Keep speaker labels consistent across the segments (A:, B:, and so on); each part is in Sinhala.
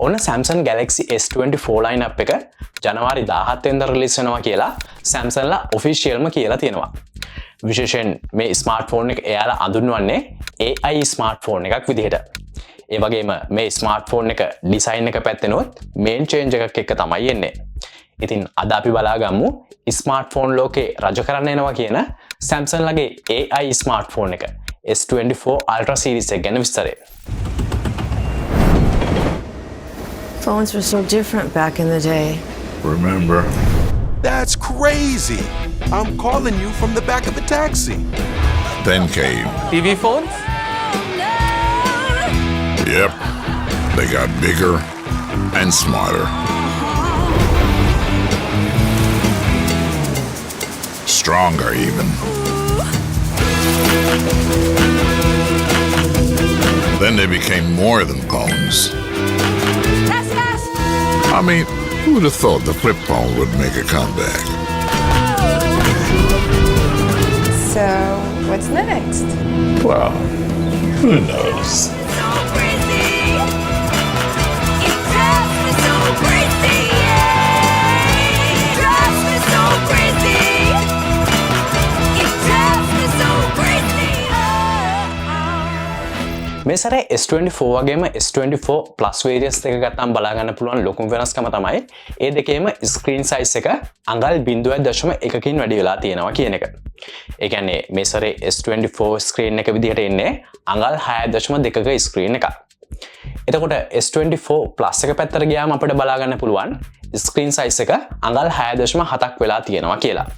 A: ඔන්න Samsung Galaxy S24 lineup එක ජනවාරි 17 වෙනිදා රිලීස් වෙනවා කියලා Samsung ලා ඔෆිෂියල්ම කියලා තියෙනවා. විශේෂයෙන් මේ ස්මාර්ට්ෆෝන් එක එයාලා අඳුන්වන්නේ AI ස්මාර්ට්ෆෝන් එකක් විදිහට. ඒ වගේම මේ ස්මාර්ට්ෆෝන් එක ඩිසයින් එක පැත්තෙනොත් මේන් චේන්ජ් එකක් එක්ක තමයි එන්නේ. ඉතින් අද අපි බලා ගමු ස්මාර්ට්ෆෝන් ලෝකේ රජ කරන්න එනවා කියන Samsung ලගේ AI ස්මාර්ට්ෆෝන් එක S24 Ultra series එක ගැන විස්තරය.
B: Phones were so different back in the day.
C: Remember?
D: That's crazy. I'm calling you from the back of a taxi.
C: Then came.
E: TV phones?
C: Yep. They got bigger and smarter. Stronger even. Then they became more than phones. I mean, who would have thought the flip phone would make a comeback?
B: So, what's next?
C: Well, who knows?
A: මේ සැරේ S24 වගේම S24 Plus variants දෙක ගත්තාම බලා ගන්න පුළුවන් ලොකුම වෙනස්කම තමයි ඒ දෙකේම screen size එක අඟල් 0.1කින් වැඩි වෙලා තියෙනවා කියන එක. ඒ කියන්නේ මේ සැරේ S24 screen එක විදිහට එන්නේ අඟල් 6.2ක screen එකක්. එතකොට S24 Plus එක පැත්තට ගියාම අපිට බලා ගන්න පුළුවන් screen size එක අඟල් 6.7ක් වෙලා තියෙනවා කියලා.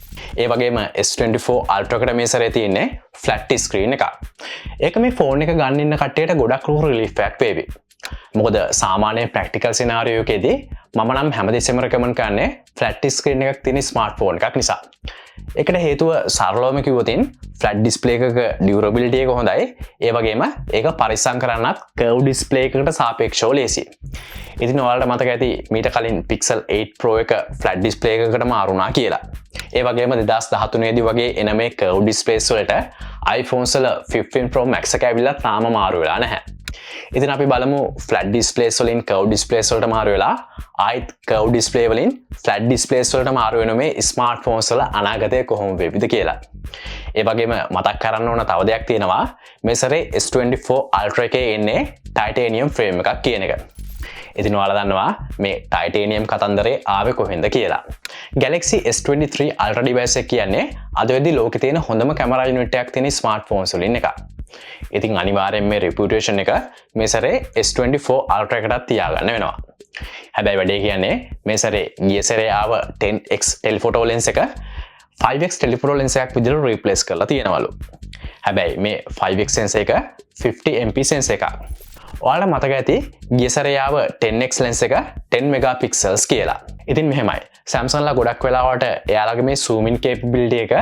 A: ඒ වගේම S24 Ultra එකට මේ සැරේ තියෙන්නේ flat screen එකක්. ඒක මේ ෆෝන් එක ගන්න ඉන්න කට්ටියට ගොඩක් ලොකු රිලීෆ් එකක් වේවි. මොකද සාමාන්‍ය ප්‍රැක්ටිකල් සිනාරියෝ එකේදී මම නම් හැමදෙස්සෙම රෙකමන්ඩ් කරන්නේ flat screen එකක් තියෙන ස්මාර්ට්ෆෝන් එකක් නිසා. ඒකට හේතුව සරලවම කිව්වොතින් flat display එකක durability එක හොඳයි. ඒ වගේම ඒක පරිස්සම් කරන්නත් curve display එකකට සාපේක්ෂව ලේසියි. ඉතින් ඔයාලට මතක ඇති මීට කලින් Pixel 8 Pro එක flat display එකකට මාරුණා කියලා. ඒ වගේම 2013 දී වගේ එන මේ curve displays වලට iPhones වල 15 Pro Max එක ඇවිල්ලා තාම මාරු වෙලා නැහැ. ඉතින් අපි බලමු flat displays වලින් curve displays වලට මාරු වෙලා ආයිත් curve display වලින් flat displays වලට මාරු වෙන මේ smartphones වල අනාගතය කොහොම වෙයිද කියලා. ඒ වගේම මතක් කරන්න ඕන තව දෙයක් තියෙනවා. මේ සැරේ S24 Ultra එකේ එන්නේ titanium frame එකක් කියන එක. ඉතින් ඔයාලා දන්නවා මේ titanium කතන්දරේ ආවේ කොහෙන්ද කියලා. Galaxy S23 Ultra device එක කියන්නේ අද වෙද්දී ලෝකේ තියෙන හොඳම කැමරා යුනිට් එකක් තියෙන ස්මාර්ට්ෆෝන්ස් වලින් එකක්. ඉතින් අනිවාර්යෙන් මේ reputation එක මේ සැරේ S24 Ultra එකටත් තියාගන්න වෙනවා. හැබැයි වැඩේ කියන්නේ මේ සැරේ ගිය සැරේ ආව 10x telephoto lens එක 5x telephoto lens එකක් විදිහට replace කරලා තියෙනවලු. හැබැයි මේ 5x sensor එක 50MP sensor එකක්. ඔයාලට මතක ඇති ගිය සැරේ ආව 10x lens එක 10 megapixels කියලා. ඉතින් මෙහෙමයි. Samsung ලා ගොඩක් වෙලාවට එයාලගේ මේ zoom in capability එක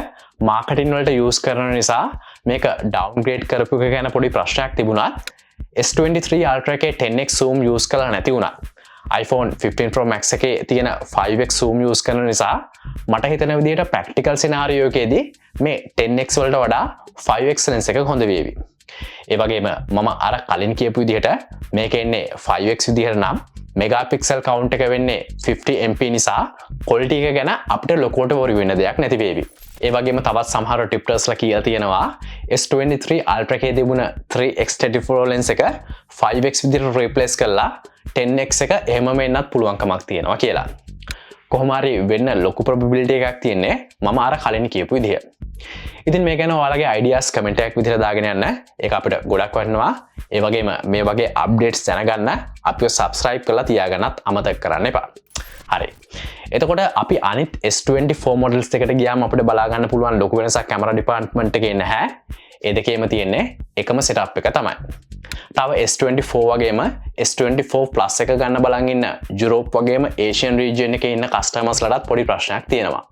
A: marketing වලට use කරන නිසා මේක downgrade කරපු එක ගැන පොඩි ප්‍රශ්නයක් තිබුණත් S23 Ultra එකේ 10x zoom use කරලා නැති වුණා. iPhone 15 Pro Max එකේ තියෙන 5x zoom use කරන නිසා මට හිතෙන විදිහට practical scenario එකේදී මේ 10x වලට වඩා 5x lens එක හොඳ වේවි. ඒ වගේම මම අර කලින් කියපු විදිහට මේක එන්නේ 5x විදිහට නම් megapixel count එක වෙන්නේ 50MP නිසා quality එක ගැන අපිට ලොකුවට worry වෙන්න දෙයක් නැති වේවි. ඒ වගේම තවත් සමහර ටිප්ටර්ස්ලා කියලා තියෙනවා S23 Ultra එකේ තිබුණ 3x telephoto lens එක 5x විදිහට replace කරලා 10x එක එහෙමම එන්නත් පුළුවන්කමක් තියෙනවා කියලා. කොහොම හරි වෙන්න ලොකු probability එකක් තියෙන්නේ මම අර කලින් කියපු විදිහ. ඉතින් මේ ගැන ඔයාලගේ ideas comment එකක් විදිහට දාගෙන යන්න. ඒක අපිට ගොඩක් වටිනවා. ඒ වගේම මේ වගේ updates දැනගන්න අපිව subscribe කරලා තියාගන්නත් අමතක කරන්න එපා. හරි. එතකොට අපි අනිත් S24 models එකට ගියාම අපිට බලා ගන්න පුළුවන් ලොකු වෙනසක් camera department එකේ නැහැ. ඒ දෙකේම තියෙන්නේ එකම setup එක තමයි. තව S24 වගේම S24 Plus එක ගන්න බලන් ඉන්න යුරෝප් වගේම ඒෂියන් region එකේ ඉන්න customers ලටත් පොඩි ප්‍රශ්නයක් තියෙනවා.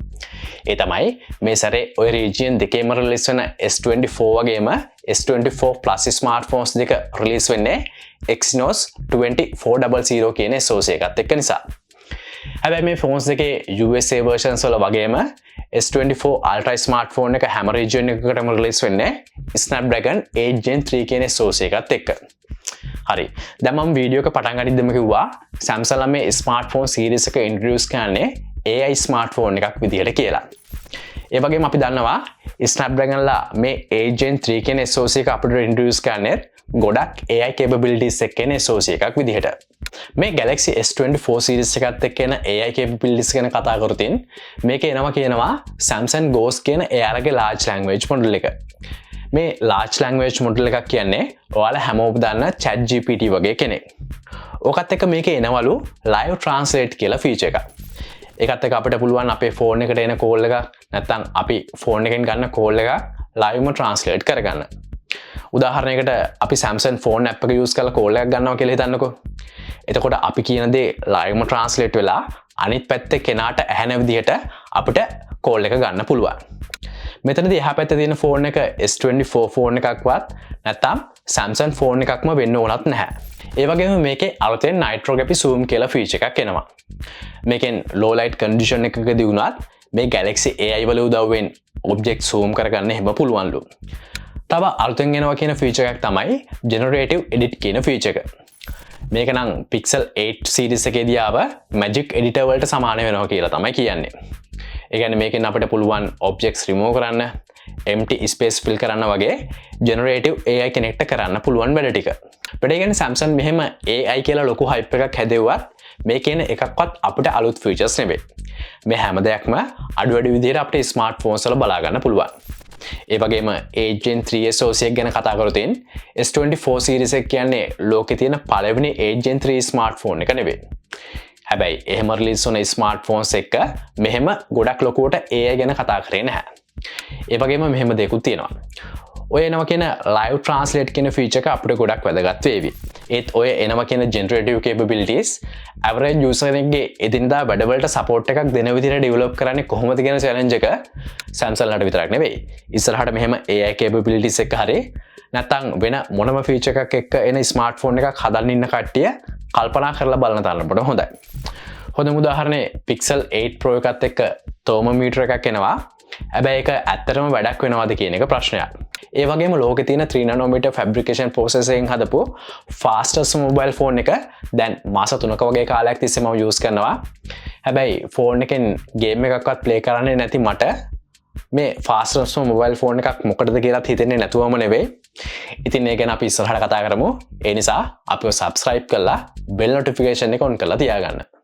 A: ඒ තමයි මේ සැරේ ওই region දෙකේම release වෙන S24 වගේම S24 Plus smartphones දෙක release වෙන්නේ Exynos 2400 කියන SoC එකත් එක්ක නිසා. හැබැයි මේ phones දෙකේ USA versions වල වගේම S24 Ultra smartphone එක හැම region එකකටම release වෙන්නේ Snapdragon 8 Gen 3 කියන SoC එකත් එක්ක. හරි දැන් මම වීඩියෝ එක පටන් ගනිද්දිම කිව්වා Samsung මේ ස්මාර්ට්ෆෝන් සීරීස් එක ඉන්ට්‍රොඩියුස් කරන්නේ AI ස්මාර්ට්ෆෝන් එකක් විදිහට කියලා. ඒ වගේම අපි දන්නවා Snapdragon ලා මේ 8 Gen 3 කියන SoC එක අපිට ඉන්ට්‍රොඩියුස් කරන්නේ ගොඩක් AI capabilities එක්ක එන SoC එකක් විදිහට. මේ Galaxy S24 series එකත් එක්ක එන AI capabilities ගැන කතා කරොතින් මේක එනවා කියනවා Samsung Ghost කියන AR large language model එක. මේ large language model එකක් කියන්නේ ඔයාලා හැමෝම දන්න ChatGPT වගේ කෙනෙක්. ඕකත් එක්ක මේක එනවලු live translate කියලා feature එකක්. ඒකත් එක්ක අපිට පුළුවන් අපේ phone එකට එන call එක නැත්නම් අපි phone එකෙන් ගන්න call එක liveම translate කරගන්න. උදාහරණයකට අපි Samsung phone app එක use කරලා call එකක් ගන්නවා කියලා හිතන්නකෝ. එතකොට අපි කියන දේ liveම translate වෙලා අනිත් පැත්තේ කෙනාට ඇහෙන විදිහට අපිට call එක ගන්න පුළුවන්. මෙතනදී එහා පැත්තේ තියෙන phone එක S24 phone එකක්වත් නැත්නම් Samsung phone එකක්ම වෙන්න ඕනත් නැහැ. ඒ වගේම මේකේ අලුතෙන් nitrography zoom කියලා feature එකක් එනවා. මේකෙන් low light condition එකකදී වුණත් මේ Galaxy AI වල උදව්වෙන් object zoom කරගන්න එහෙම පුළුවන්ලු. තව අලුතෙන් එනවා කියන feature එකක් තමයි generative edit කියන feature එක. මේක නම් Pixel 8 series එකේදී ආව magic editor වලට සමාන වෙනවා කියලා තමයි කියන්නේ. ඒ කියන්නේ මේකෙන් අපිට පුළුවන් objects remove කරන්න, empty space fill කරන්න වගේ generative AI connect කරන්න පුළුවන් වැඩ ටික. වැඩ කියන්නේ Samsung මෙහෙම AI කියලා ලොකු hype එකක් හැදෙව්වත් මේ කියන එකක්වත් අපිට අලුත් features නෙවෙයි. මේ හැම දෙයක්ම අඩු වැඩි විදිහට අපිට smartphones වල බලා ගන්න පුළුවන්. ඒ වගේම 8 Gen 3 SoC එක ගැන කතා කරොතින් S24 series එක කියන්නේ ලෝකේ තියෙන පළවෙනි 8 Gen 3 smartphone එක නෙවෙයි. හැබැයි එහෙම රිලීස් වුණ ස්මාර්ට්ෆෝන්ස් එක මෙහෙම ගොඩක් ලොකුවට AI ගැන කතා කරේ නැහැ. ඒ වගේම මෙහෙම දෙයක්ත් තියෙනවා. ඔය එනවා කියන live translate කියන feature එක අපිට ගොඩක් වැදගත් වේවි. ඒත් ඔය එනවා කියන generative capabilities average user කෙනෙක්ගේ එදිනදා වැඩවලට support එකක් දෙන විදිහට develop කරන්නේ කොහොමද කියන challenge එක Samsung ලට විතරක් නෙවෙයි. ඉස්සරහට මෙහෙම AI capabilities එක හරි නැත්නම් වෙන මොනම feature එකක් එක්ක එන smartphone එකක් හදන්න ඉන්න කට්ටිය කල්පනා කරලා බලන තරමට හොඳයි. හොඳම උදාහරණේ Pixel 8 Pro එකත් එක්ක thermometer එකක් එනවා. හැබැයි ඒක ඇත්තටම වැඩක් වෙනවද කියන එක ප්‍රශ්නයක්. ඒ වගේම ලෝකේ තියෙන 3 nanometer fabrication process එකෙන් හදපු fastest mobile phone එක දැන් මාස 3ක වගේ කාලයක් තිස්සේ මම use කරනවා. හැබැයි phone එකෙන් game එකක්වත් play කරන්නේ නැති මට මේ fastest mobile phone එකක් මොකටද කියලා හිතෙන්නේ නැතුවම නෙවෙයි. ඉතින් ඒ ගැන අපි ඉස්සරහට කතා කරමු. ඒ නිසා අපිව subscribe කරලා bell notification එක on කරලා තියාගන්න.